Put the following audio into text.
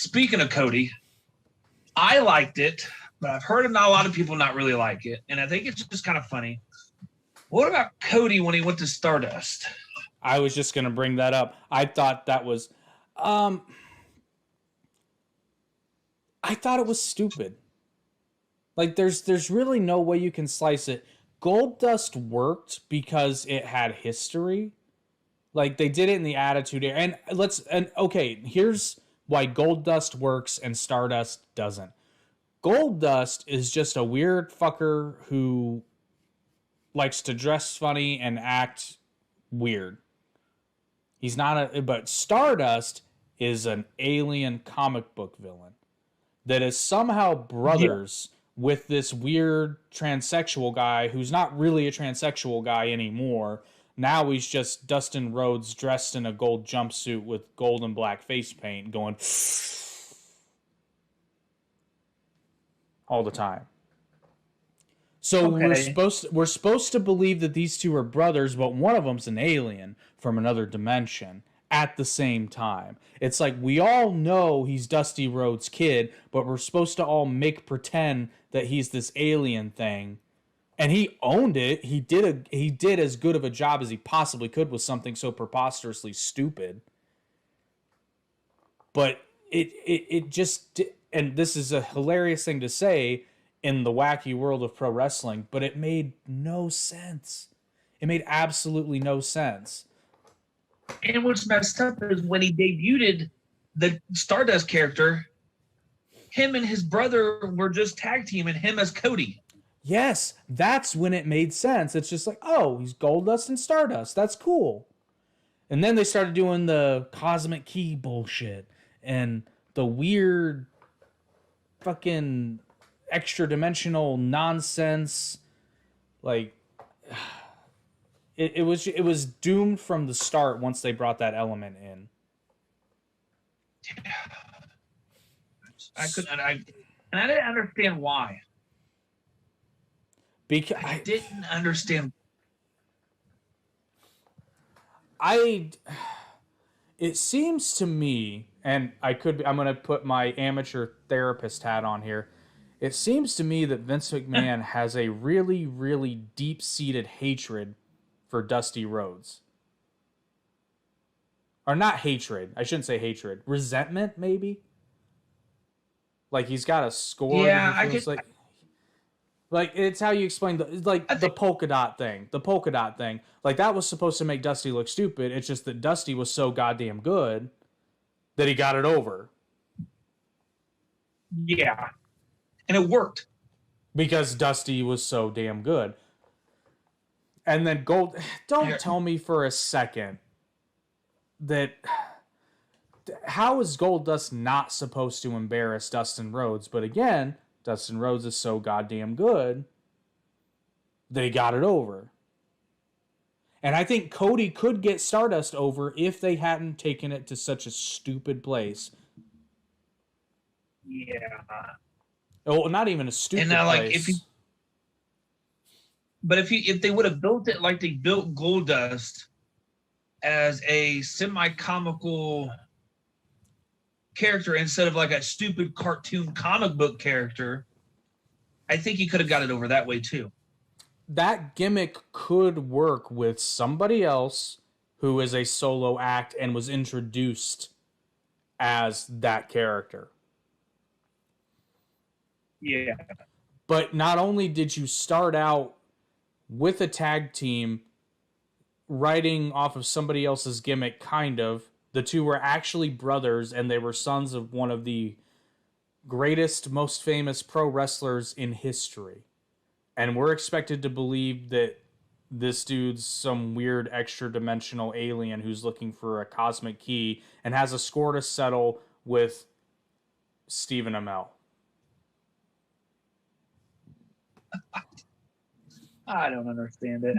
Speaking of Cody, I liked it, but I've heard not a lot of people not really like it, and I think it's just kind of funny. What about Cody when he went to Stardust? I was just going to bring that up. I thought that was, um, I thought it was stupid. Like there's really no way you can slice it. Goldust worked because it had history. Like they did it in the Attitude Era, and okay, here's why Goldust works and Stardust doesn't. Goldust is just a weird fucker who likes to dress funny and act weird. He's not a but Stardust is an alien comic book villain that is somehow Yeah. brothers with this weird transsexual guy who's not really a transsexual guy anymore. Now he's just Dustin Rhodes dressed in a gold jumpsuit with gold and black face paint going all the time. So Okay. we're supposed to believe that these two are brothers, but one of them's an alien from another dimension at the same time. It's like we all know he's Dusty Rhodes' kid, but we're supposed to all make pretend that he's this alien thing. And he owned it. He did as good of a job as he possibly could with something so preposterously stupid. But it just, and this is a hilarious thing to say in the wacky world of pro wrestling, but it made no sense. It made absolutely no sense. And what's messed up is when he debuted the Stardust character, him and his brother were just tag team and him as Cody. Yes, that's when it made sense. It's just like, oh, he's Goldust and Stardust. That's cool. And then they started doing the cosmic key bullshit and the weird fucking extra dimensional nonsense. Like it was doomed from the start once they brought that element in. I couldn't and I didn't understand why. Because I didn't understand. I it seems to me, and I'm going to put my amateur therapist hat on here. It seems to me that Vince McMahon has a really, really deep seated hatred for Dusty Rhodes. Or not hatred. I shouldn't say hatred. Resentment, maybe? Like he's got a score that Yeah, he I feels could. like it's how you explain I the think. polka dot thing. The polka dot thing. Like that was supposed to make Dusty look stupid. It's just that Dusty was so goddamn good that he got it over. Yeah, and it worked. Because Dusty was so damn good. And then don't tell me for a second that how is Goldust not supposed to embarrass Dustin Rhodes? But again, Dustin Rhodes is so goddamn good that he got it over. And I think Cody could get Stardust over if they hadn't taken it to such a stupid place. Yeah, Oh, not even a and stupid now like place. if they would have built it like they built Goldust as a semi comical character instead of like a stupid cartoon comic book character, I think he could have got it over that way too. That gimmick could work with somebody else who is a solo act and was introduced as that character. Yeah. But not only did you start out with a tag team writing off of somebody else's gimmick, kind of, the two were actually brothers and they were sons of one of the greatest, most famous pro wrestlers in history. And we're expected to believe that this dude's some weird extra dimensional alien who's looking for a cosmic key and has a score to settle with Stephen Amell. I don't understand it.